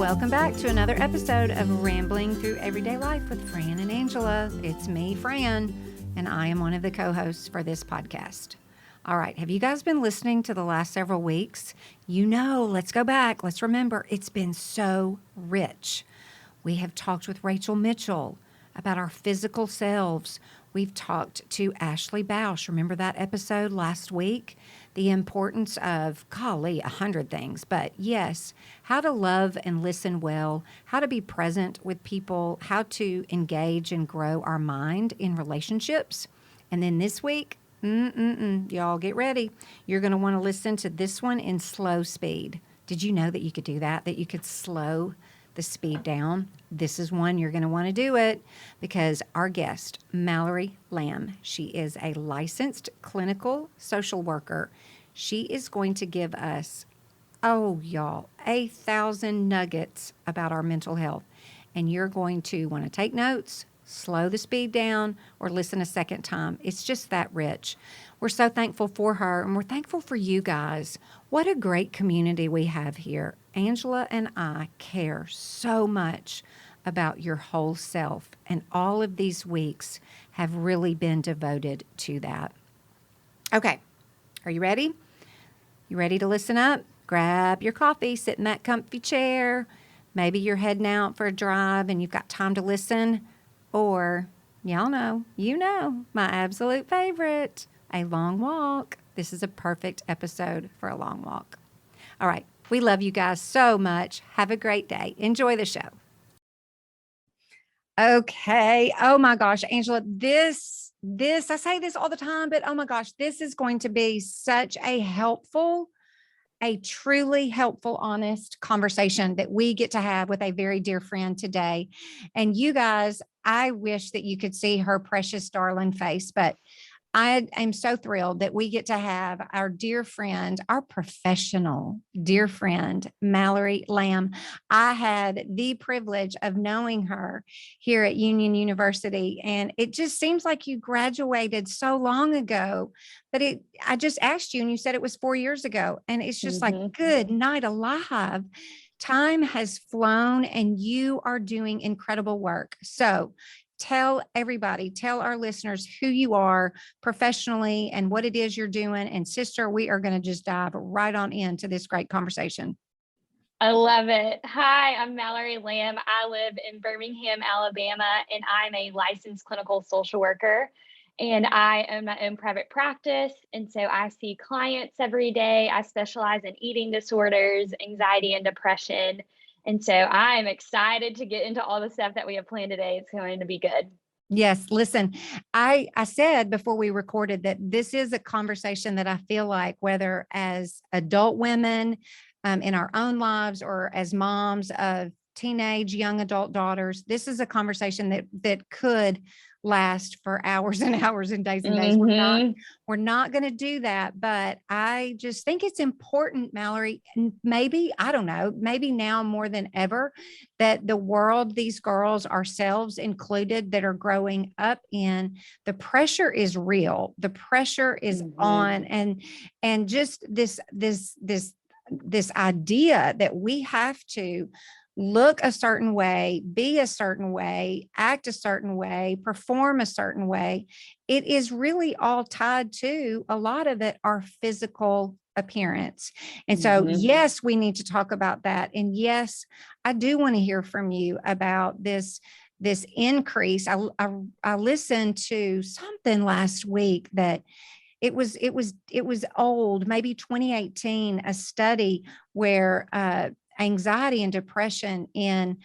Welcome back to another episode of Rambling Through Everyday Life with Fran and Angela. It's me, Fran, and I am one of the co-hosts for this podcast. All right, have you guys been listening to the last several weeks? Let's go back. Let's remember, it's been so rich. We have talked with Rachel Mitchell about our physical selves. We've talked to Ashley Bausch. Remember that episode last week? The importance of, 100 things. But yes, how to love and listen well, how to be present with people, how to engage and grow our mind in relationships. And then this week, y'all get ready. You're going to want to listen to this one in slow speed. Did you know that you could do that? That you could slow the speed down? This is one you're going to want to do it because our guest, Mallory Lamm, she is a licensed clinical social worker. She is going to give us, 1,000 nuggets about our mental health. And you're going to want to take notes, slow the speed down, or listen a second time. It's just that rich. We're so thankful for her, and we're thankful for you guys. What a great community we have here. Angela and I care so much about your whole self, and all of these weeks have really been devoted to that. Okay, are you ready? You ready to listen up? Grab your coffee, sit in that comfy chair. Maybe you're heading out for a drive and you've got time to listen. Or, you know, my absolute favorite, a long walk. This is a perfect episode for a long walk. All right. We love you guys so much. Have a great day. Enjoy the show. Okay. Oh my gosh, Angela, this, I say this all the time, but oh my gosh, this is going to be such a truly helpful, honest conversation that we get to have with a very dear friend today. And you guys, I wish that you could see her precious darling face, but I am so thrilled that we get to have our dear friend, our professional dear friend, Mallory Lamm. I had the privilege of knowing her here at Union University, and it just seems like you graduated so long ago. But I just asked you, and you said it was 4 years ago, and it's just like, good night alive. Time has flown, and you are doing incredible work. So tell our listeners who you are professionally and what it is you're doing. And sister, we are going to just dive right on into this great conversation. I love it. Hi, I'm Mallory Lamm. I live in Birmingham, Alabama, and I'm a licensed clinical social worker. And I own my own private practice. And so I see clients every day. I specialize in eating disorders, anxiety, and depression. And so I'm excited to get into all the stuff that we have planned today. It's going to be good. Yes. Listen, I said before we recorded that this is a conversation that I feel like whether as adult women in our own lives or as moms of teenage, young adult daughters, this is a conversation that could last for hours and hours and days and days. We're not going to do that, but I just think it's important, Mallory, and maybe, I don't know, maybe now more than ever that the world, these girls, ourselves included, that are growing up in, the pressure is real. The pressure is on, and just this idea that we have to look a certain way, be a certain way, act a certain way, perform a certain way. It is really all tied to, a lot of it, our physical appearance. And so, yes, we need to talk about that. And yes, I do want to hear from you about this increase. I listened to something last week that it was old, maybe 2018, a study where anxiety and depression in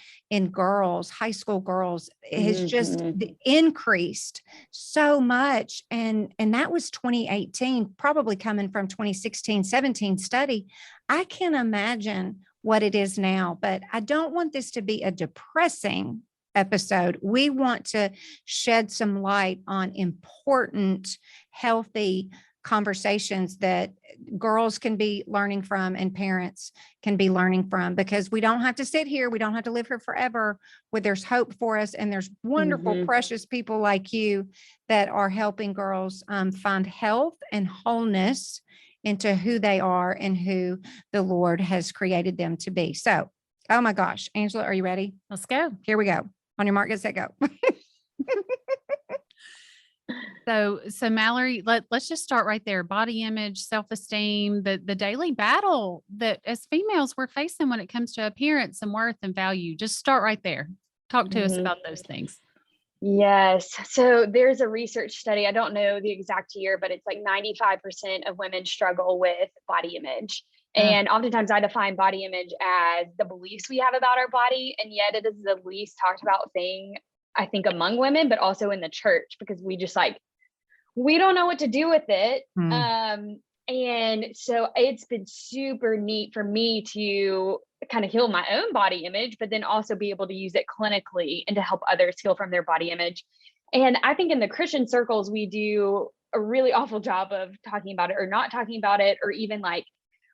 girls, high school girls, has just increased so much. And that was 2018, probably coming from 2016, 17 study. I can imagine what it is now, but I don't want this to be a depressing episode. We want to shed some light on important, healthy conversations that girls can be learning from and parents can be learning from, because we don't have to sit here. We don't have to live here forever. Where there's hope for us. And there's wonderful, precious people like you that are helping girls find health and wholeness into who they are and who the Lord has created them to be. So Oh my gosh. Angela, are you ready? Let's go. Here we go. On your mark, get set, go. So Mallory, let's just start right there. Body image, self-esteem, the daily battle that as females we're facing when it comes to appearance and worth and value. Just start right there. Talk to us Mhm. about those things. Yes. So there's a research study. I don't know the exact year, but it's like 95% of women struggle with body image. Uh, And oftentimes I define body image as the beliefs we have about our body. And yet it is the least talked about thing, I think, among women, but also in the church, because we just like, we don't know what to do with it. mm, And so it's been super neat for me to kind of heal my own body image, but then also be able to use it clinically and to help others heal from their body image. And I think in the Christian circles, we do a really awful job of talking about it or not talking about it, or even like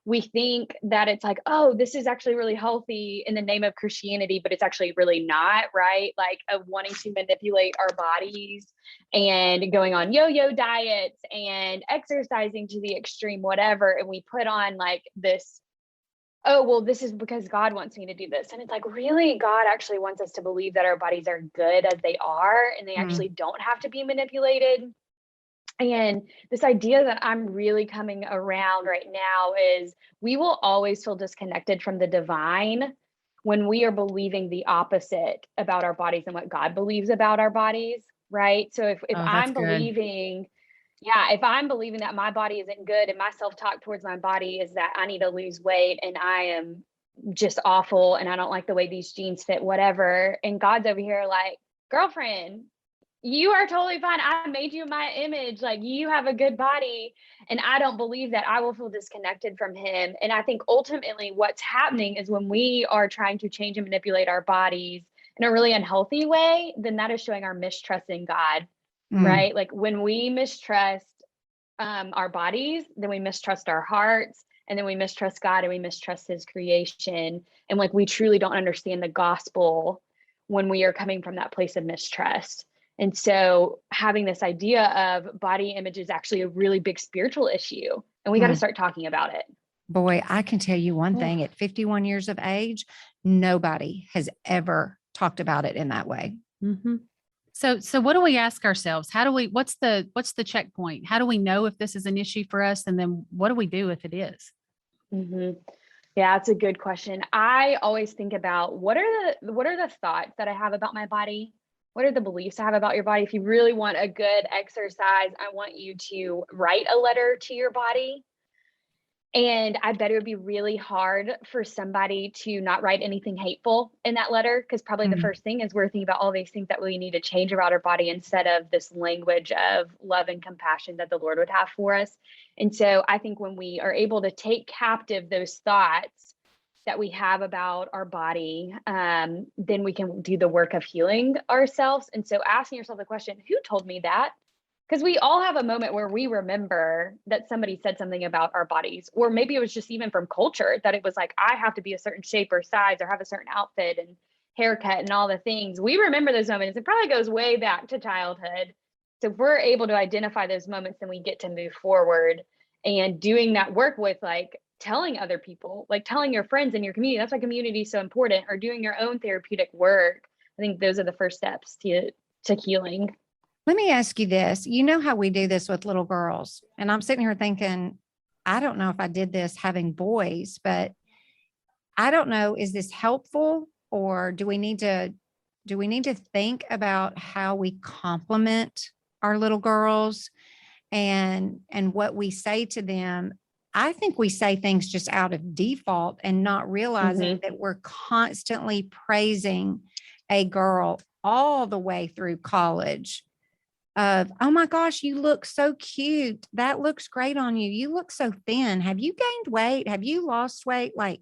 we think that it's like, oh, this is actually really healthy in the name of Christianity, but it's actually really not, right? Like wanting to manipulate our bodies and going on yo-yo diets and exercising to the extreme, whatever. And we put on like this, oh, well, this is because God wants me to do this. And it's like, really, God actually wants us to believe that our bodies are good as they are, and they mm, actually don't have to be manipulated. And this idea that I'm really coming around right now is we will always feel disconnected from the divine when we are believing the opposite about our bodies and what God believes about our bodies, right? So if Oh, that's I'm good. believing, yeah, if I'm believing that my body isn't good and my self-talk towards my body is that I need to lose weight and I am just awful and I don't like the way these jeans fit, whatever. And God's over here like, girlfriend, you are totally fine. I made you in my image. Like, you have a good body. And I don't believe that I will feel disconnected from him. And I think ultimately what's happening is when we are trying to change and manipulate our bodies in a really unhealthy way, then that is showing our mistrust in God, mm. right? Like when we mistrust our bodies, then we mistrust our hearts, and then we mistrust God and we mistrust his creation. And like we truly don't understand the gospel when we are coming from that place of mistrust. And so having this idea of body image is actually a really big spiritual issue, and we got to Mm. start talking about it. Boy, I can tell you one Oof. thing at 51 years of age, nobody has ever talked about it in that way. Mhm. So what do we ask ourselves? How do we, what's the checkpoint? How do we know if this is an issue for us? And then what do we do if it is? hmm Yeah, it's a good question. I always think about what are the thoughts that I have about my body? What are the beliefs I have about your body? If you really want a good exercise, I want you to write a letter to your body. And I bet it would be really hard for somebody to not write anything hateful in that letter, because probably the Mm, first thing is we're thinking about all these things that we need to change about our body instead of this language of love and compassion that the Lord would have for us. And so I think when we are able to take captive those thoughts that we have about our body, then we can do the work of healing ourselves. And so asking yourself the question, who told me that? Because we all have a moment where we remember that somebody said something about our bodies, or maybe it was just even from culture that it was like, I have to be a certain shape or size or have a certain outfit and haircut and all the things. We remember those moments. It probably goes way back to childhood. So if we're able to identify those moments, then we get to move forward and doing that work with like telling other people, like telling your friends in your community. That's why community is so important, or doing your own therapeutic work. I think those are the first steps to healing. Let me ask you this. You know how we do this with little girls. And I'm sitting here thinking, I don't know if I did this having boys, but I don't know, is this helpful or do we need to think about how we compliment our little girls and what we say to them? I think we say things just out of default and not realizing hmm that we're constantly praising a girl all the way through college of, oh my gosh, you look so cute. That looks great on you. You look so thin. Have you gained weight? Have you lost weight? Like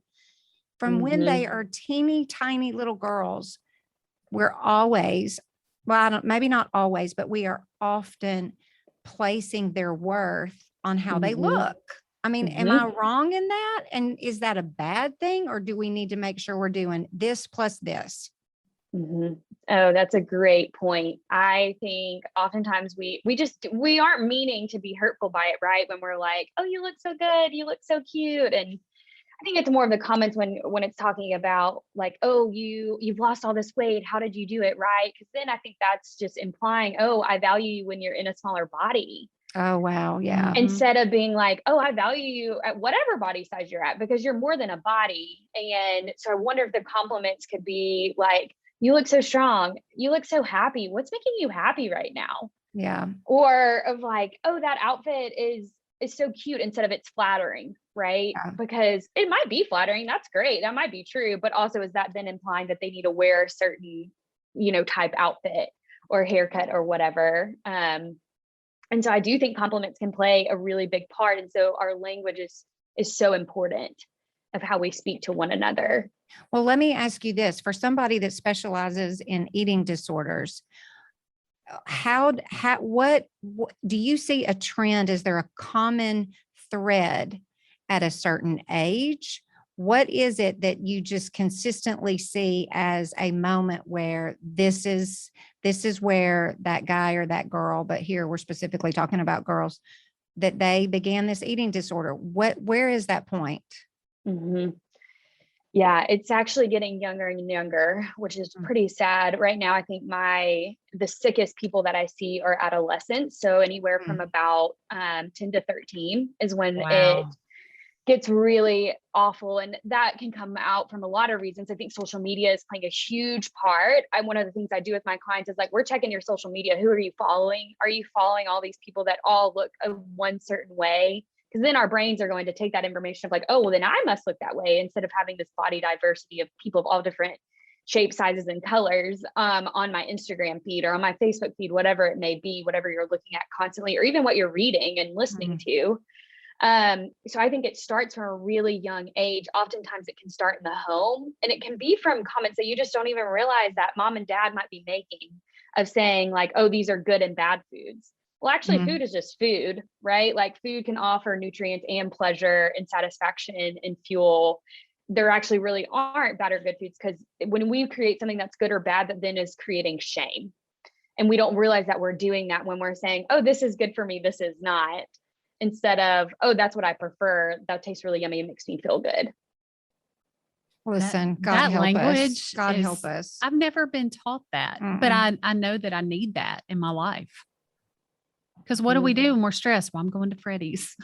from when they hmm are teeny tiny little girls, we're always, well, I don't, maybe not always, but we are often placing their worth on how they hmm look. I mean, am hmm I wrong in that? And is that a bad thing? Or do we need to make sure we're doing this plus this? hmm Oh, that's a great point. I think oftentimes we aren't meaning to be hurtful by it, right? When we're like, "Oh, you look so good, you look so cute," and I think it's more of the comments when it's talking about like, oh, you've lost all this weight. How did you do it? Right. Because then I think that's just implying, oh, I value you when you're in a smaller body. Oh, wow. Yeah. Instead of being like, oh, I value you at whatever body size you're at, because you're more than a body. And so I wonder if the compliments could be like, you look so strong. You look so happy. What's making you happy right now? Yeah. Or of like, oh, that outfit is so cute, instead of it's flattering, right? Yeah. Because it might be flattering. That's great. That might be true. But also, is that then implying that they need to wear a certain, type outfit or haircut or whatever? And so I do think compliments can play a really big part. And so our language is so important of how we speak to one another. Well, let me ask you this. For somebody that specializes in eating disorders, what do you see a trend? Is there a common thread at a certain age? What is it that you just consistently see as a moment where this is where that guy or that girl, but here we're specifically talking about girls, that they began this eating disorder? Where is that point? Mm-hmm. Yeah, it's actually getting younger and younger, which is pretty sad. Right now, I think the sickest people that I see are adolescents. So anywhere from about 10 to 13 is when it gets really awful. And that can come out from a lot of reasons. I think social media is playing a huge part. One of the things I do with my clients is like, we're checking your social media. Who are you following? Are you following all these people that all look one certain way? Because then our brains are going to take that information of like, oh, well, then I must look that way, instead of having this body diversity of people of all different shapes, sizes, and colors on my Instagram feed or on my Facebook feed, whatever it may be, whatever you're looking at constantly, or even what you're reading and listening to. So I think it starts from a really young age. Oftentimes it can start in the home, and it can be from comments that you just don't even realize that mom and dad might be making, of saying like, oh, these are good and bad foods. Well, actually, food is just food, right? Like food can offer nutrients and pleasure and satisfaction and fuel. There actually really aren't bad or good foods, because when we create something that's good or bad, that then is creating shame. And we don't realize that we're doing that when we're saying, oh, this is good for me, this is not. Instead of, oh, that's what I prefer. That tastes really yummy and makes me feel good. Listen, God that help language us. God help us. I've never been taught that, but I know that I need that in my life. Because what do we do when we're stressed? Well, I'm going to Freddy's.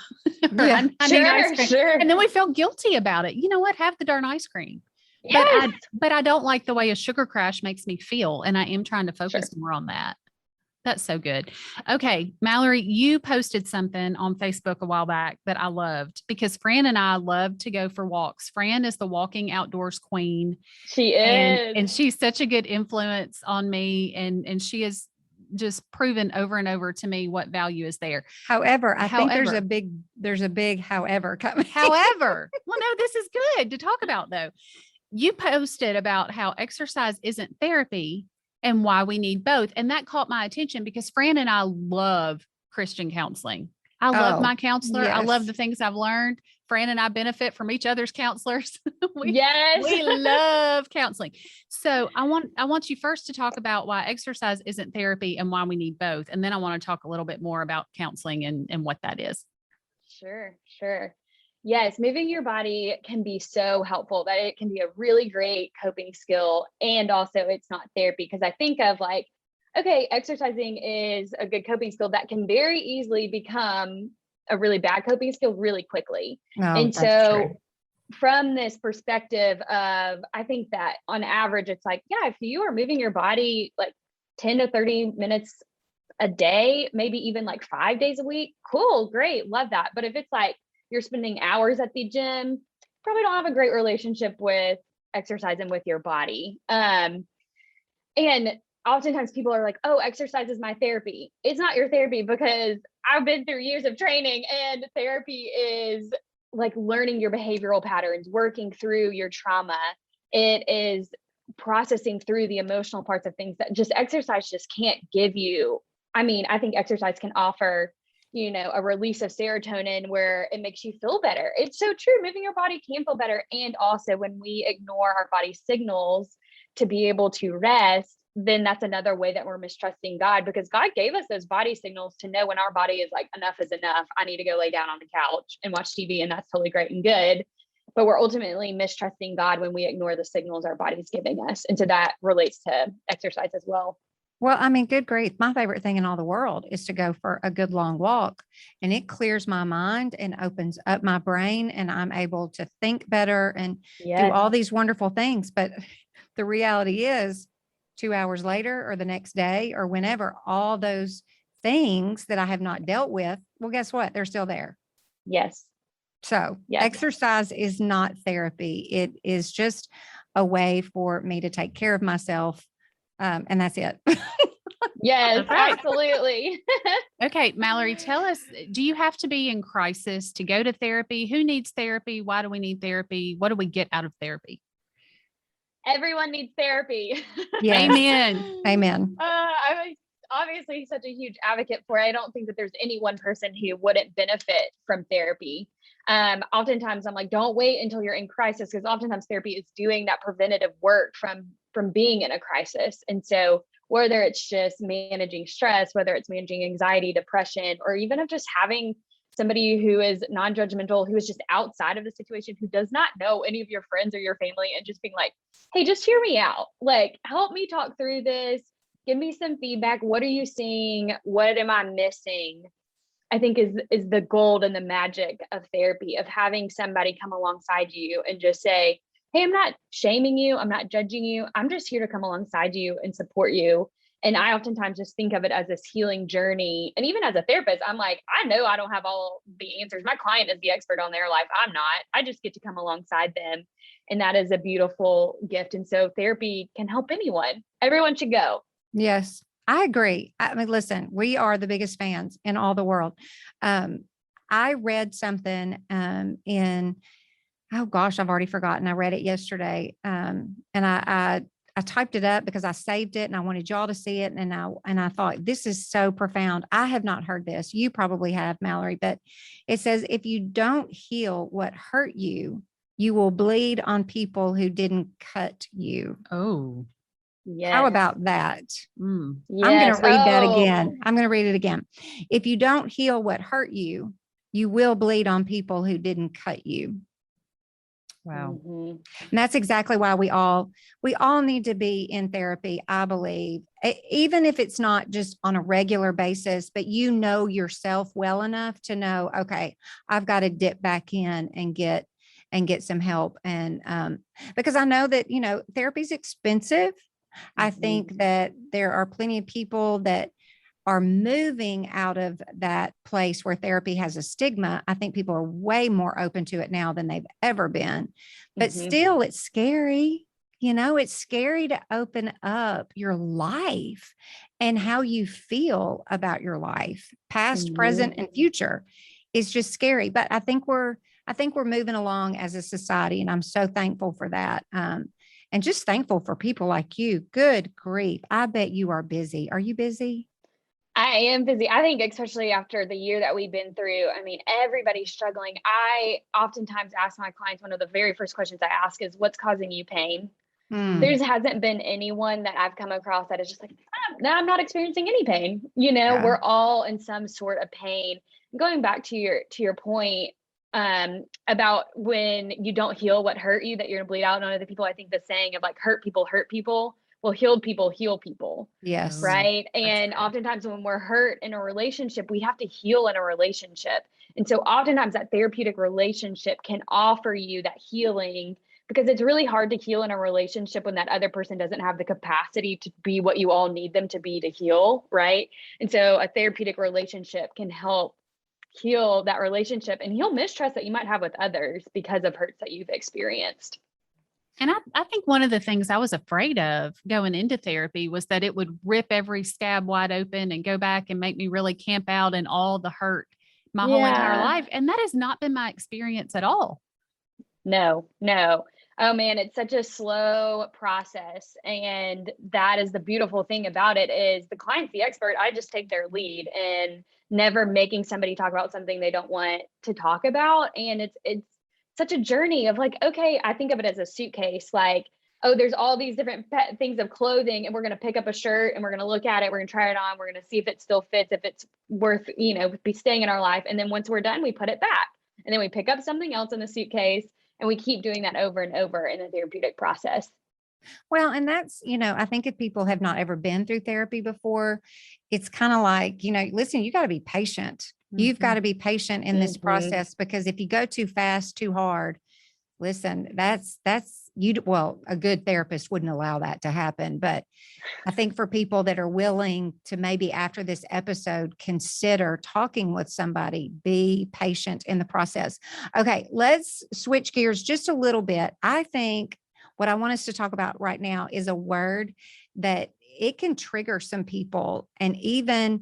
Yeah, I need ice cream. And then we feel guilty about it. You know what? Have the darn ice cream. Yes. But I don't like the way a sugar crash makes me feel. And I am trying to focus more on that. That's so good. Okay, Mallory, you posted something on Facebook a while back that I loved, because Fran and I love to go for walks. Fran is the walking outdoors queen. She is. And she's such a good influence on me. And she has just proven over and over to me what value is there. However, I think there's a big however coming. However, well, no, this is good to talk about though. You posted about how exercise isn't therapy and why we need both. And that caught my attention, because Fran and I love Christian counseling. I love my counselor. Yes. I love the things I've learned. Fran and I benefit from each other's counselors. we love counseling. So I want you first to talk about why exercise isn't therapy and why we need both. And then I want to talk a little bit more about counseling and what that is. Sure. Yes, moving your body can be so helpful, that it can be a really great coping skill. And also it's not therapy, because I think of like, okay, exercising is a good coping skill that can very easily become a really bad coping skill really quickly. And so from this perspective of, I think that on average, it's like, yeah, if you are moving your body like 10 to 30 minutes a day, maybe even like 5 days a week, cool, great, love that. But if it's like, you're spending hours at the gym, probably don't have a great relationship with exercise and with your body. And oftentimes people are like, oh, exercise is my therapy. It's not your therapy, because I've been through years of training, and therapy is like learning your behavioral patterns, working through your trauma. It is processing through the emotional parts of things that just exercise just can't give you. I mean, I think exercise can offer a release of serotonin where it makes you feel better. It's so true. Moving your body can feel better. And also when we ignore our body's signals to be able to rest, then that's another way that we're mistrusting God, because God gave us those body signals to know when our body is like, enough is enough. I need to go lay down on the couch and watch TV, and that's totally great and good. but we're ultimately mistrusting God when we ignore the signals our body's giving us. And so that relates to exercise as well. Well, I mean, good grief. My favorite thing in all the world is to go for a good long walk, and it clears my mind and opens up my brain, and I'm able to think better and do Yes. all these wonderful things. But the reality is 2 hours later or the next day or whenever, all those things that I have not dealt with, well, guess what? They're still there. Yes. So Yes. exercise is not therapy. It is just a way for me to take care of myself. And that's it. Yes, That's right. absolutely. Okay, Mallory, tell us, do you have to be in crisis to go to therapy? Who needs therapy? Why do we need therapy? What do we get out of therapy? Everyone needs therapy. Yes. Amen. Amen. I'm obviously such a huge advocate for it. I don't think that there's any one person who wouldn't benefit from therapy. Oftentimes I'm like, don't wait until you're in crisis, because oftentimes therapy is doing that preventative work from being in a crisis. And so whether it's just managing stress, whether it's managing anxiety, depression, or even of just having somebody who is non-judgmental, who is just outside of the situation, who does not know any of your friends or your family, and just being like, hey, just hear me out. Like, help me talk through this. Give me some feedback. What are you seeing? What am I missing? I think is the gold and the magic of therapy, of having somebody come alongside you and just say, hey, I'm not shaming you. I'm not judging you. I'm just here to come alongside you and support you. And I oftentimes just think of it as this healing journey. And even as a therapist, I'm like, I know I don't have all the answers. My client is the expert on their life. I'm not. I just get to come alongside them. And that is a beautiful gift. And so therapy can help anyone. Everyone should go. Yes, I agree. I mean, listen, we are the biggest fans in all the world. I read something in, oh gosh, I've already forgotten. I read it yesterday. And I typed it up because I saved it and I wanted y'all to see it. And I thought, this is so profound. I have not heard this. You probably have, Mallory, but it says, if you don't heal what hurt you, you will bleed on people who didn't cut you. Oh, Yes. How about that? mm, I'm going Yes. to read that Oh. again. I'm going to read it again. If you don't heal what hurt you, you will bleed on people who didn't cut you. wow. Mhm. And that's exactly why we all need to be in therapy, I believe. Even if it's not just on a regular basis, but you know yourself well enough to know, okay, I've got to dip back in and get some help. And because I know that, therapy is expensive. I think that there are plenty of people that are moving out of that place where therapy has a stigma. I think people are way more open to it now than they've ever been, but still it's scary. It's scary to open up your life and how you feel about your life, past, present, and future. Is just scary. But I think we're moving along as a society, and I'm so thankful for that. And just thankful for people like you. Good grief. I bet you are busy. Are you busy? I am busy. I think especially after the year that we've been through, I mean, everybody's struggling. I oftentimes ask my clients, one of the very first questions I ask is, what's causing you pain? There hasn't been anyone that I've come across that is just like, no, I'm not experiencing any pain. Yeah. We're all in some sort of pain. Going back to your point about when you don't heal what hurt you, that you're gonna bleed out on other people. I think the saying of like, hurt people, well, healed people heal people. Yes. Right. That's And good. oftentimes when we're hurt in a relationship, we have to heal in a relationship. And so oftentimes that therapeutic relationship can offer you that healing, because it's really hard to heal in a relationship when that other person doesn't have the capacity to be what you all need them to be to heal. Right. And so a therapeutic relationship can help heal that relationship and heal mistrust that you might have with others because of hurts that you've experienced. And I think one of the things I was afraid of going into therapy was that it would rip every scab wide open and go back and make me really camp out in all the hurt my whole entire life. And that has not been my experience at all. No. Oh man, it's such a slow process. And that is the beautiful thing about it, is the client's the expert. I just take their lead and never making somebody talk about something they don't want to talk about. And it's such a journey of like, okay, I think of it as a suitcase, like, oh, there's all these different things of clothing, and we're going to pick up a shirt and we're going to look at it. We're going to try it on. We're going to see if it still fits, if it's worth, be staying in our life. And then once we're done, we put it back, and then we pick up something else in the suitcase, And we keep doing that over and over in the therapeutic process. Well, and that's, I think if people have not ever been through therapy before, it's kind of like, listen, you got to be patient. You've got to be patient in this process, because if you go too fast, too hard, listen, that's you. Well, a good therapist wouldn't allow that to happen. But I think for people that are willing to, maybe after this episode, consider talking with somebody, be patient in the process. Okay, let's switch gears just a little bit. I think what I want us to talk about right now is a word that it can trigger some people, and even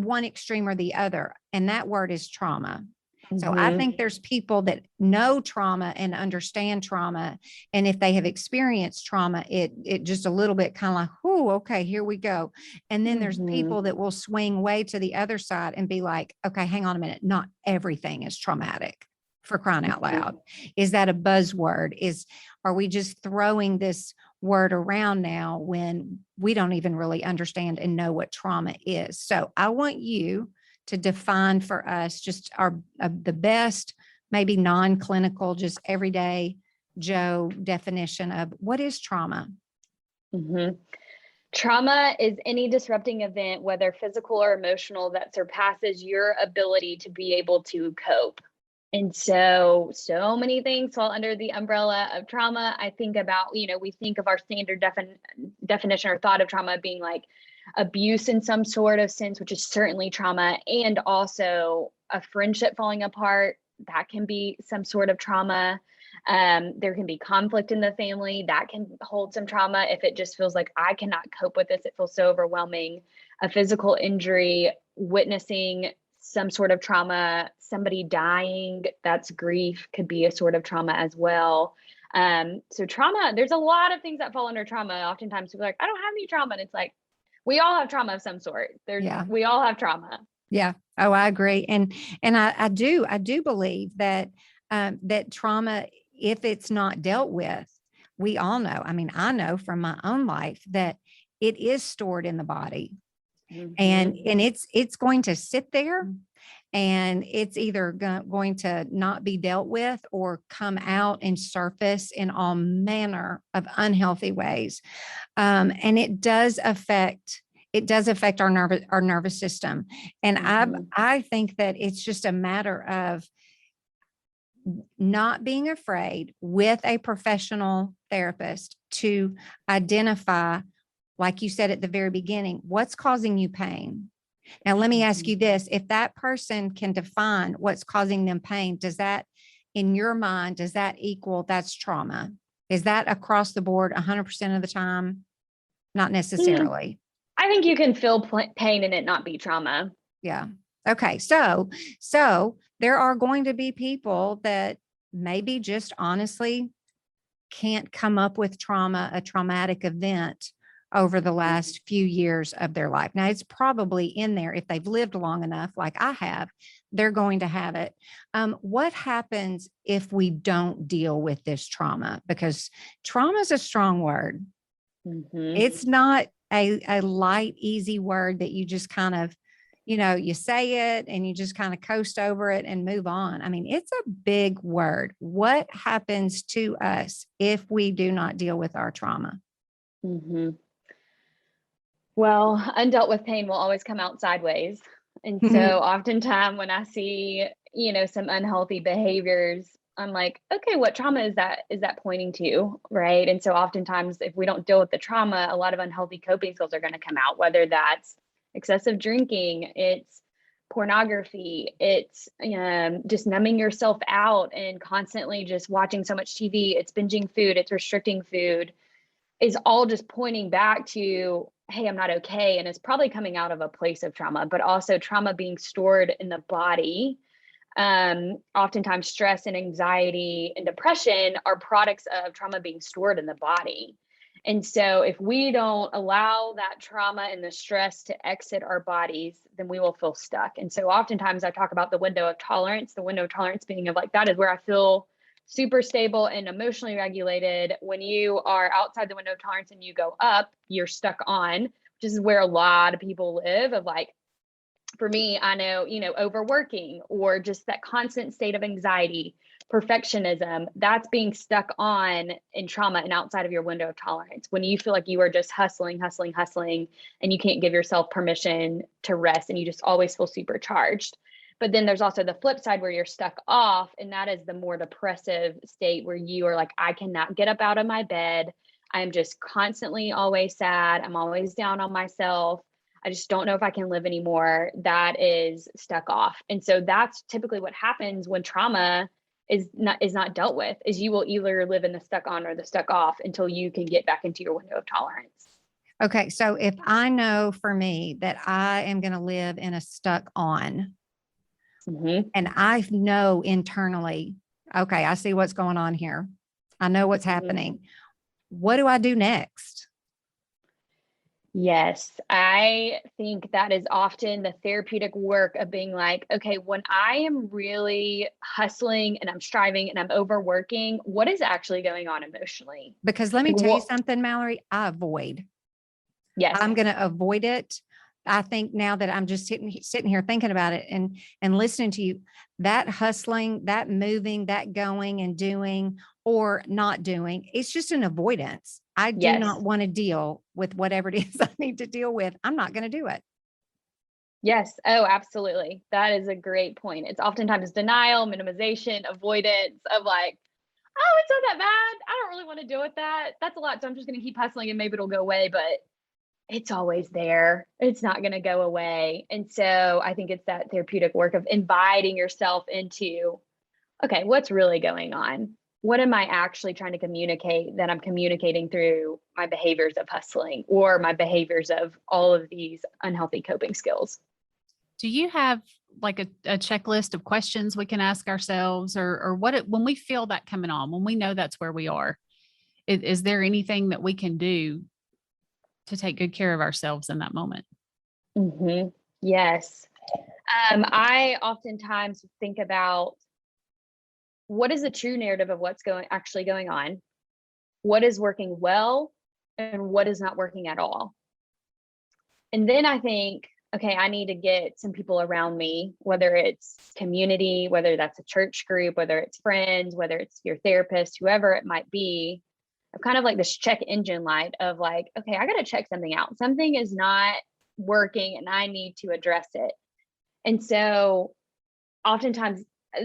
one extreme or the other. And that word is trauma. So I think there's people that know trauma and understand trauma. And if they have experienced trauma, it just a little bit kind of like, oh, okay, here we go. And then there's people that will swing way to the other side and be like, okay, hang on a minute. Not everything is traumatic, for crying out loud. Is that a buzzword? Are we just throwing this word around now when we don't even really understand and know what trauma is? So I want you to define for us just the best, maybe non-clinical, just everyday Joe definition of what is trauma. Trauma is any disrupting event, whether physical or emotional, that surpasses your ability to be able to cope. And so many things fall under the umbrella of trauma. I think about, we think of our standard definition or thought of trauma being like abuse in some sort of sense, which is certainly trauma, and also a friendship falling apart. That can be some sort of trauma. There can be conflict in the family that can hold some trauma. If it just feels like I cannot cope with this, it feels so overwhelming. A physical injury, witnessing some sort of trauma, somebody dying, that's grief, could be a sort of trauma as well. So trauma, there's a lot of things that fall under trauma. Oftentimes people are like, I don't have any trauma. And it's like, we all have trauma of some sort. We all have trauma. Yeah. Oh, I agree. And I do believe that, that trauma, if it's not dealt with, we all know, I mean, I know from my own life that it is stored in the body. And it's going to sit there, and it's either going to not be dealt with or come out and surface in all manner of unhealthy ways. And it does affect our nervous system. And I think that it's just a matter of not being afraid with a professional therapist to identify, like you said at the very beginning, what's causing you pain. Now, let me ask you this. If that person can define what's causing them pain, does that, in your mind, does that equal that's trauma? Is that across the board 100% of the time? Not necessarily. I think you can feel pain and it not be trauma. Yeah. Okay. So there are going to be people that maybe just honestly can't come up with a traumatic event over the last few years of their life. Now, it's probably in there. If they've lived long enough, like I have, they're going to have it. What happens if we don't deal with this trauma? Because trauma is a strong word. It's not a light, easy word that you just kind of, you say it and you just kind of coast over it and move on. I mean, it's a big word. What happens to us if we do not deal with our trauma? Well, undealt with pain will always come out sideways. And so oftentimes when I see, some unhealthy behaviors, I'm like, okay, what trauma is that pointing to? Right. And so oftentimes if we don't deal with the trauma, a lot of unhealthy coping skills are going to come out, whether that's excessive drinking, it's pornography, it's just numbing yourself out and constantly just watching so much TV, it's binging food, it's restricting food, is all just pointing back to, hey, I'm not okay. And it's probably coming out of a place of trauma, but also trauma being stored in the body. Oftentimes stress and anxiety and depression are products of trauma being stored in the body. And so if we don't allow that trauma and the stress to exit our bodies, then we will feel stuck. And so oftentimes I talk about the window of tolerance being of like, that is where I feel super stable and emotionally regulated. When you are outside the window of tolerance and you go up, you're stuck on, which is where a lot of people live, of like, For me, I know, overworking or just that constant state of anxiety, perfectionism, that's being stuck on in trauma and outside of your window of tolerance. When you feel like you are just hustling, hustling, hustling, and you can't give yourself permission to rest and you just always feel supercharged. But then there's also the flip side where you're stuck off, and that is the more depressive state where you are like, I cannot get up out of my bed. I'm just constantly always sad. I'm always down on myself. I just don't know if I can live anymore. That is stuck off. And so that's typically what happens when trauma is not dealt with, is you will either live in the stuck on or the stuck off until you can get back into your window of tolerance. Okay. So if I know for me that I am going to live in a stuck on, and I know internally, okay, I see what's going on here. I know what's happening. What do I do next? Yes, I think that is often the therapeutic work of being like, okay, when I am really hustling and I'm striving and I'm overworking, what is actually going on emotionally? Because let me tell you something, Mallory, I avoid. Yes. I'm going to avoid it. I think now that I'm just sitting here thinking about it and listening to you, that hustling, that moving, that going and doing or not doing, it's just an avoidance. I do not want to deal with whatever it is I need to deal with. I'm not going to do it. Yes. Oh, absolutely. That is a great point. It's oftentimes denial, minimization, avoidance of like, oh, it's not that bad. I don't really want to deal with that. That's a lot. So I'm just going to keep hustling and maybe it'll go away. But it's always there. It's not going to go away. And so I think it's that therapeutic work of inviting yourself into, okay, what's really going on? What am I actually trying to communicate that I'm communicating through my behaviors of hustling or my behaviors of all of these unhealthy coping skills? Do you have like a checklist of questions we can ask ourselves or when we feel that coming on, when we know that's where we are, is there anything that we can do to take good care of ourselves in that moment? Yes. I oftentimes think about what is the true narrative of what's actually going on, what is working well, and what is not working at all. And then I think, okay, I need to get some people around me, whether it's community, whether that's a church group, whether it's friends, whether it's your therapist, whoever it might be, of kind of like this check engine light of like, okay, I got to check something out. Something is not working and I need to address it. And so oftentimes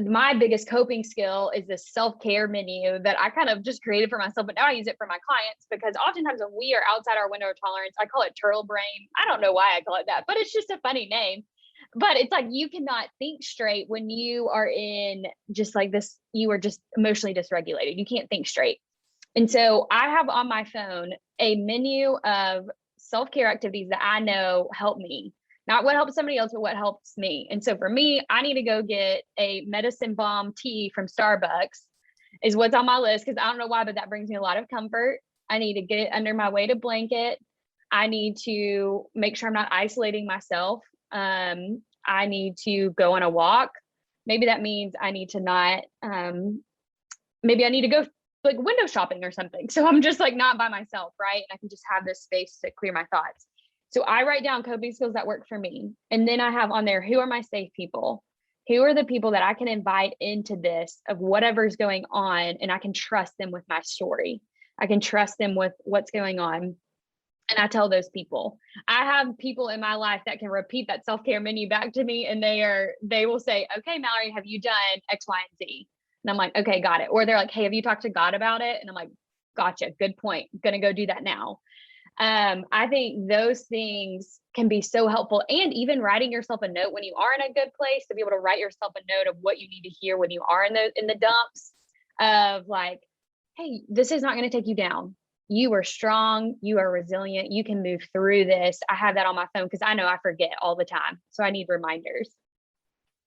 my biggest coping skill is this self-care menu that I kind of just created for myself, but now I use it for my clients because oftentimes when we are outside our window of tolerance, I call it turtle brain. I don't know why I call it that, but it's just a funny name. But it's like you cannot think straight when you are in just like this, you are just emotionally dysregulated. You can't think straight. And so I have on my phone a menu of self-care activities that I know help me. Not what helps somebody else, but what helps me. And so for me, I need to go get a medicine balm tea from Starbucks is what's on my list because I don't know why, but that brings me a lot of comfort. I need to get it under my weighted blanket. I need to make sure I'm not isolating myself. I need to go on a walk. Maybe that means I need to not, maybe I need to go like window shopping or something. So I'm just like not by myself, right? And I can just have this space to clear my thoughts. So I write down coping skills that work for me. And then I have on there, who are my safe people? Who are the people that I can invite into this of whatever's going on? And I can trust them with my story. I can trust them with what's going on. And I tell those people, I have people in my life that can repeat that self-care menu back to me. And they will say, okay, Mallory, have you done X, Y, and Z? And I'm like, okay, got it. Or they're like, hey, have you talked to God about it? And I'm like, gotcha. Good point. I'm going to go do that now. I think those things can be so helpful. And even writing yourself a note when you are in a good place, to be able to write yourself a note of what you need to hear when you are in the dumps of like, hey, this is not going to take you down. You are strong. You are resilient. You can move through this. I have that on my phone because I know I forget all the time. So I need reminders.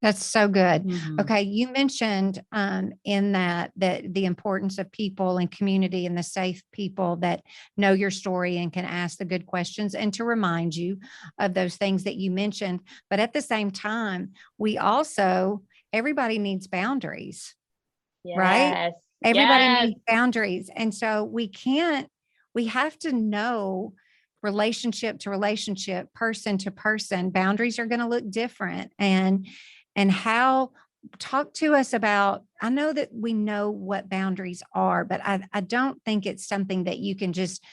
That's so good. Okay. You mentioned in that the importance of people and community and the safe people that know your story and can ask the good questions and to remind you of those things that you mentioned. But at the same time, everybody needs boundaries, right? Everybody needs boundaries. And so we have to know relationship to relationship, person to person, boundaries are going to look different. And how, talk to us about, I know that we know what boundaries are, but I don't think it's something that you can just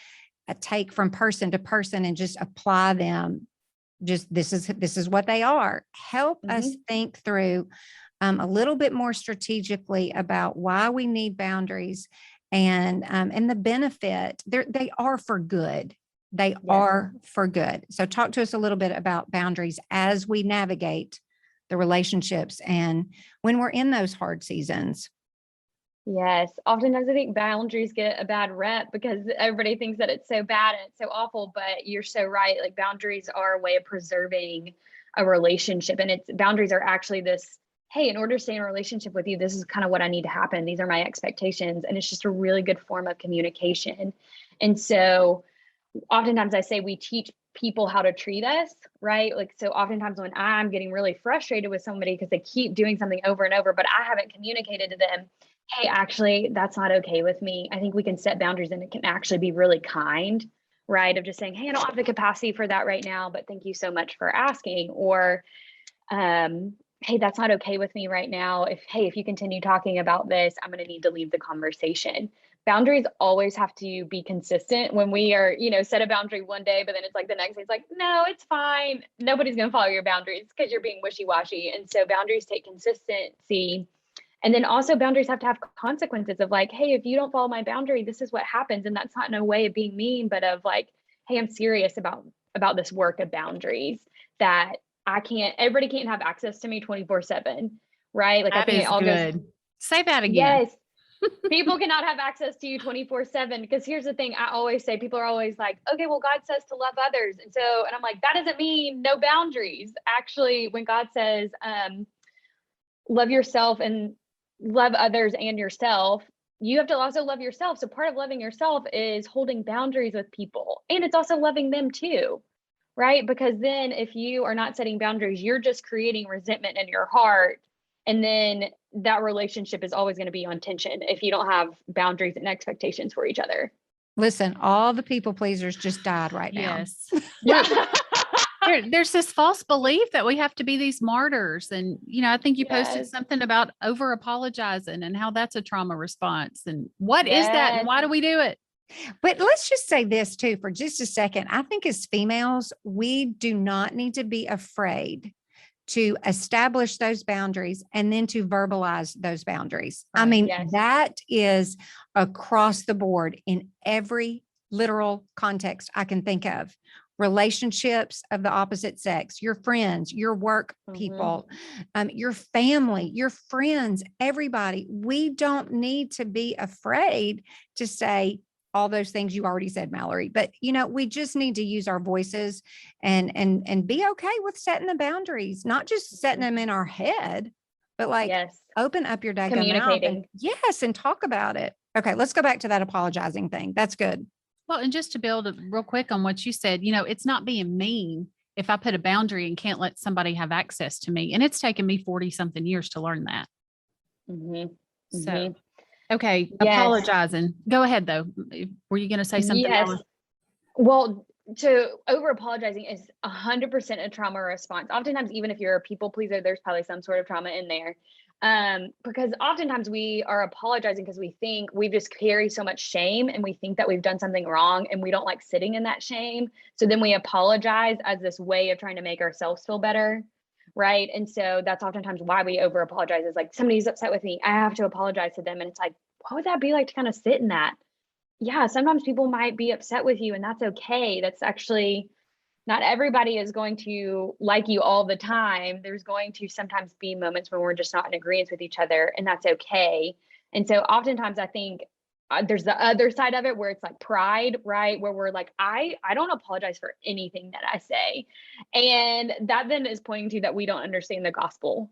take from person to person and just apply them. Just this is what they are. Help us think through a little bit more strategically about why we need boundaries and the benefit. They are for good. They are for good. So talk to us a little bit about boundaries as we navigate the relationships and when we're in those hard seasons. Yes. Oftentimes I think boundaries get a bad rep because everybody thinks that it's so bad and it's so awful, but you're so right. Like boundaries are a way of preserving a relationship. And it's boundaries are actually this, hey, in order to stay in a relationship with you, this is kind of what I need to happen. These are my expectations. And it's just a really good form of communication. And so oftentimes I say we teach people how to treat us, right? Like, so oftentimes when I'm getting really frustrated with somebody because they keep doing something over and over, but I haven't communicated to them, hey, actually, that's not okay with me. I think we can set boundaries and it can actually be really kind, right? Of just saying, hey, I don't have the capacity for that right now, but thank you so much for asking. Or, hey, that's not okay with me right now. If you continue talking about this, I'm going to need to leave the conversation. Boundaries always have to be consistent. When we are, set a boundary one day, but then it's like the next day, it's like, no, it's fine. Nobody's going to follow your boundaries because you're being wishy-washy. And so boundaries take consistency. And then also boundaries have to have consequences of like, hey, if you don't follow my boundary, this is what happens. And that's not in a way of being mean, but of like, hey, I'm serious about this work of boundaries that everybody can't have access to me 24/7, right? Like I That think is it all good. goes, Say that again. yes, people cannot have access to you 24/7 because here's the thing I always say, people are always like, okay, well, God says to love others. And I'm like, that doesn't mean no boundaries. Actually, when God says, love yourself and love others and yourself, you have to also love yourself. So part of loving yourself is holding boundaries with people. And it's also loving them too, right? Because then if you are not setting boundaries, you're just creating resentment in your heart. And then that relationship is always going to be on tension if you don't have boundaries and expectations for each other. Listen, all the people pleasers just died right now. Yes. Yeah. There's this false belief that we have to be these martyrs. And, I think you posted something about over apologizing and how that's a trauma response. And what is that? And why do we do it? But let's just say this too, for just a second. I think as females, we do not need to be afraid to establish those boundaries and then to verbalize those boundaries. I mean, that is across the board in every literal context I can think of. Relationships of the opposite sex, your friends, your work people, your family, your friends, everybody. We don't need to be afraid to say all those things you already said, Mallory, but we just need to use our voices and be okay with setting the boundaries, not just setting them in our head, but like open up your daggum mouth and and talk about it. Okay, let's go back to that apologizing thing. That's good. Well, and just to build real quick on what you said, it's not being mean if I put a boundary and can't let somebody have access to me. And it's taken me 40 something years to learn that. So, okay. Apologizing. Go ahead though. Were you going to say something? Yes. Well, to over apologizing is 100% a trauma response. Oftentimes, even if you're a people pleaser, there's probably some sort of trauma in there. Because oftentimes we are apologizing because we think we've just carried so much shame and we think that we've done something wrong and we don't like sitting in that shame. So then we apologize as this way of trying to make ourselves feel better. Right. And so that's oftentimes why we over apologize, is like, somebody's upset with me, I have to apologize to them. And it's like, what would that be like to kind of sit in that? Yeah, sometimes people might be upset with you and that's okay. That's actually, not everybody is going to like you all the time. There's going to sometimes be moments when we're just not in agreement with each other, and that's okay. And so oftentimes I think there's the other side of it where it's like pride, right? Where we're like, I don't apologize for anything that I say. And that then is pointing to that we don't understand the gospel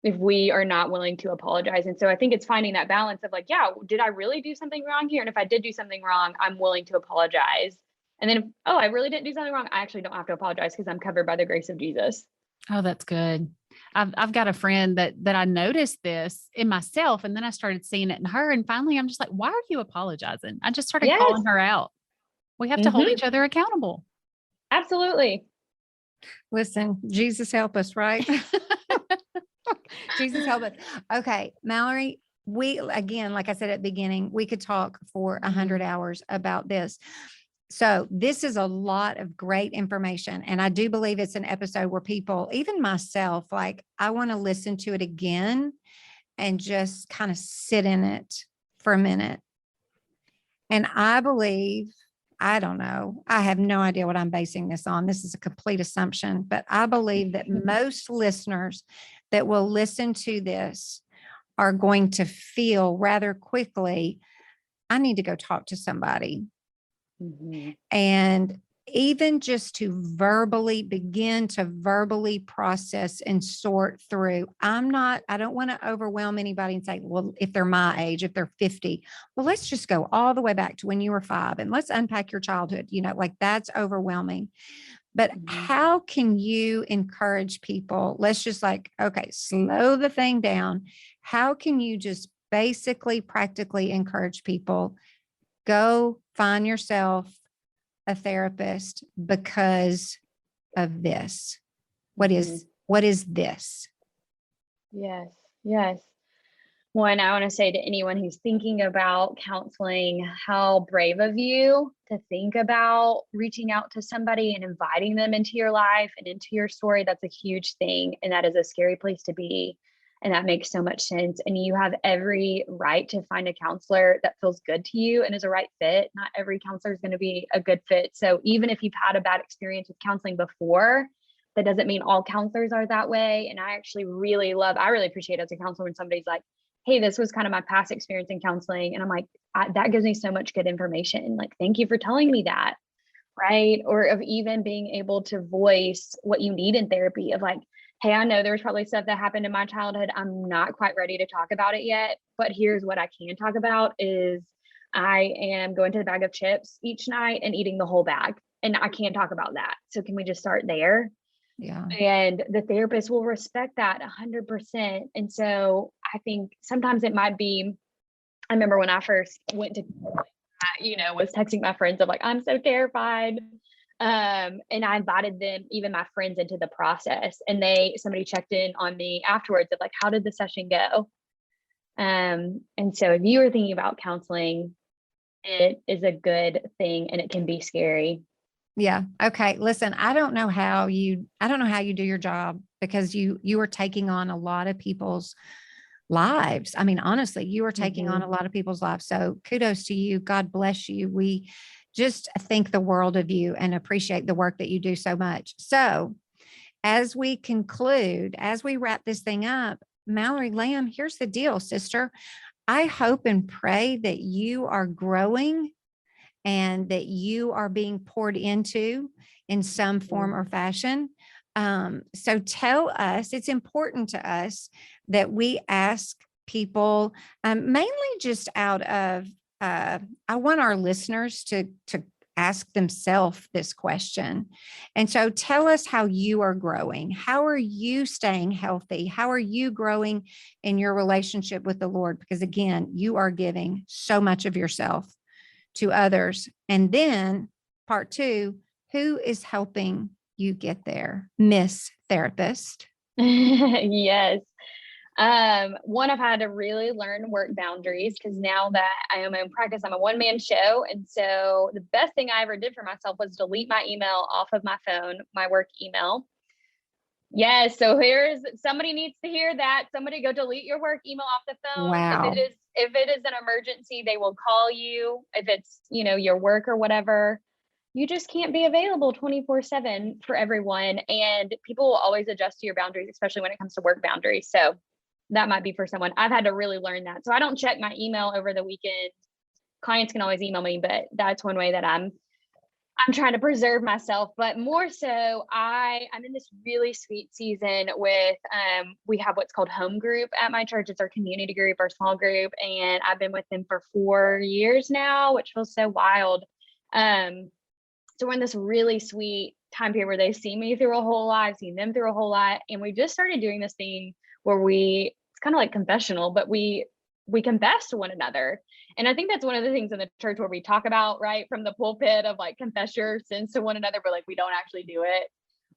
if we are not willing to apologize. And so I think it's finding that balance of like, yeah, did I really do something wrong here? And if I did do something wrong, I'm willing to apologize. And then, I really didn't do something wrong, I actually don't have to apologize because I'm covered by the grace of Jesus. Oh, that's good. I've got a friend that I noticed this in myself, and then I started seeing it in her. And finally, I'm just like, why are you apologizing? I just started calling her out. We have to hold Mhm. each other accountable. Absolutely. Listen, Jesus help us, right? Jesus help us. Okay, Mallory, we, again, like I said at the beginning, we could talk for 100 hours about this. So this is a lot of great information. And I do believe it's an episode where people, even myself, like I want to listen to it again and just kind of sit in it for a minute. And I believe, I don't know, I have no idea what I'm basing this on. This is a complete assumption, but I believe that most listeners that will listen to this are going to feel rather quickly, I need to go talk to somebody. Mhm. And even just to begin to verbally process and sort through. I don't want to overwhelm anybody and say, well, if they're my age, if they're 50, well, let's just go all the way back to when you were 5 and let's unpack your childhood. Like that's overwhelming. But how can you encourage people? Let's just okay, slow the thing down. How can you just basically, practically encourage people? Go find yourself a therapist because of this. What is this? Yes. Yes. One, I want to say to anyone who's thinking about counseling, how brave of you to think about reaching out to somebody and inviting them into your life and into your story. That's a huge thing. And that is a scary place to be. And that makes so much sense. And you have every right to find a counselor that feels good to you and is a right fit. Not every counselor is going to be a good fit. So even if you've had a bad experience with counseling before, that doesn't mean all counselors are that way. And I actually I really appreciate as a counselor when somebody's like, hey, this was kind of my past experience in counseling. And I'm like, that gives me so much good information. Like, thank you for telling me that. Right. Or of even being able to voice what you need in therapy of like, hey, I know there's probably stuff that happened in my childhood. I'm not quite ready to talk about it yet, but here's what I can talk about is I am going to the bag of chips each night and eating the whole bag. And I can't talk about that. So can we just start there? Yeah. And the therapist will respect that 100%. And so I think sometimes it might be, I remember when I first went to, was texting my friends of like, I'm so terrified. And I invited them, even my friends, into the process. And somebody checked in on me afterwards of like, how did the session go? And so if you were thinking about counseling, it is a good thing and it can be scary. Yeah. Okay. Listen, I don't know how you do your job because you are taking on a lot of people's lives. I mean, honestly, you are taking on a lot of people's lives. So kudos to you. God bless you. We just think the world of you and appreciate the work that you do so much. So as we conclude, as we wrap this thing up, Mallory Lamm, here's the deal, sister. I hope and pray that you are growing and that you are being poured into in some form or fashion. So tell us, it's important to us that we ask people, mainly just out of, I want our listeners to ask themselves this question. And so tell us how you are growing. How are you staying healthy? How are you growing in your relationship with the Lord? Because again, you are giving so much of yourself to others. And then part 2, who is helping you get there? Miss Therapist. Yes. One, I've had to really learn work boundaries because now that I own my own practice, I'm a one-man show. And so the best thing I ever did for myself was delete my email off of my phone, my work email. Yes. So somebody needs to hear that. Somebody go delete your work email off the phone. Wow. If it is an emergency, they will call you. If it's, your work or whatever, you just can't be available 24/7 for everyone. And people will always adjust to your boundaries, especially when it comes to work boundaries. So that might be for someone. I've had to really learn that. So I don't check my email over the weekend. Clients can always email me, but that's one way that I'm trying to preserve myself. But more so, I'm in this really sweet season with we have what's called home group at my church. It's our community group, our small group, and I've been with them for 4 years now, which feels so wild. So we're in this really sweet time period where they see me through a whole lot, I've seen them through a whole lot. And we just started doing this thing where it's kind of like confessional, but we we confess to one another. And I think that's one of the things in the church where we talk about, right, from the pulpit of like confess your sins to one another, but like we don't actually do it.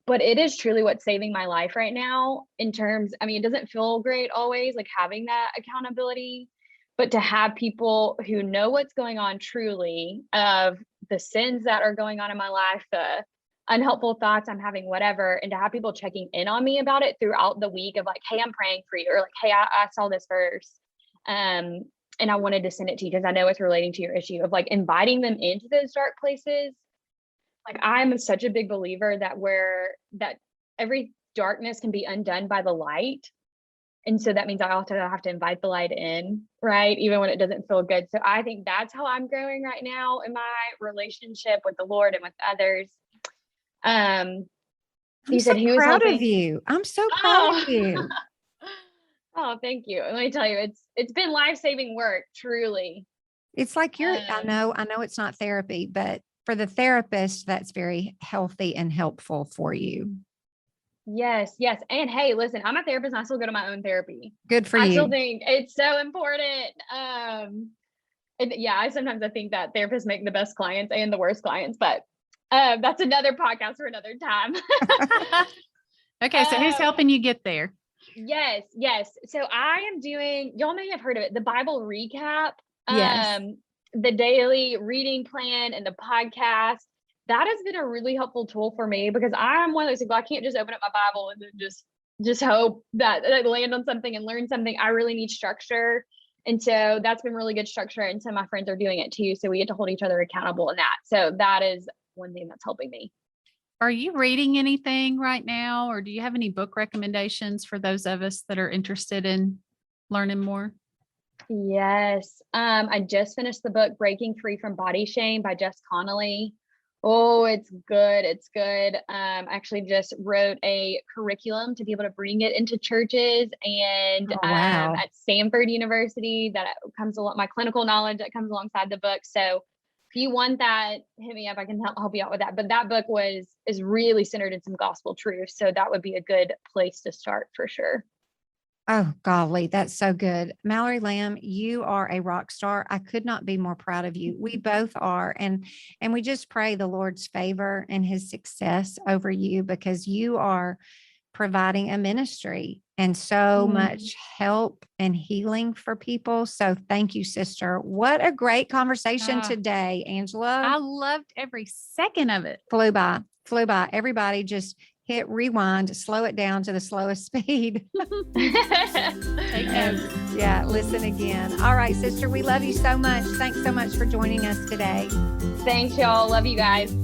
But it is truly what's saving my life right now in terms, I mean, it doesn't feel great always, like having that accountability, but to have people who know what's going on truly of the sins that are going on in my life, the unhelpful thoughts I'm having, whatever, and to have people checking in on me about it throughout the week of like, hey, I'm praying for you, or like, hey, I saw this verse. And I wanted to send it to you because I know it's relating to your issue of like inviting them into those dark places. Like I'm such a big believer that every darkness can be undone by the light. And so that means I also have to invite the light in, right? Even when it doesn't feel good. So I think that's how I'm growing right now in my relationship with the Lord and with others. I'm so proud of you. I'm so proud of you. Oh, thank you. And let me tell you, it's been life-saving work, truly. It's like I know it's not therapy, but for the therapist, that's very healthy and helpful for you. Yes. And hey, listen, I'm a therapist and I still go to my own therapy. Good for you. I still think it's so important. And yeah, I sometimes think that therapists make the best clients and the worst clients, but that's another podcast for another time. Okay, so who's helping you get there? Yes. So I am doing, y'all may have heard of it, the Bible recap, yes. The daily reading plan and the podcast. That has been a really helpful tool for me because I'm one of those people, I can't just open up my Bible and then just hope that I land on something and learn something. I really need structure. And so that's been really good structure. And some of my friends are doing it too. So we get to hold each other accountable in that. So that is one thing that's helping me. Are you reading anything right now, or do you have any book recommendations for those of us that are interested in learning more? Yes. I just finished the book Breaking Free from Body Shame by Jess Connolly. Oh, it's good. It's good. I actually just wrote a curriculum to be able to bring it into churches and wow. At Stanford University that comes along, my clinical knowledge that comes alongside the book. So if you want that, hit me up. I can help you out with that. But that book is really centered in some gospel truth. So that would be a good place to start for sure. Oh, golly, that's so good. Mallory Lamm, you are a rock star. I could not be more proud of you. We both are. And we just pray the Lord's favor and his success over you because you are providing a ministry and so much help and healing for people. So thank you, sister. What a great conversation today, Angela. I loved every second of it. Flew by. Everybody just hit rewind, slow it down to the slowest speed. Yeah, listen again. All right, sister, we love you so much. Thanks so much for joining us today. Thanks, y'all. Love you guys.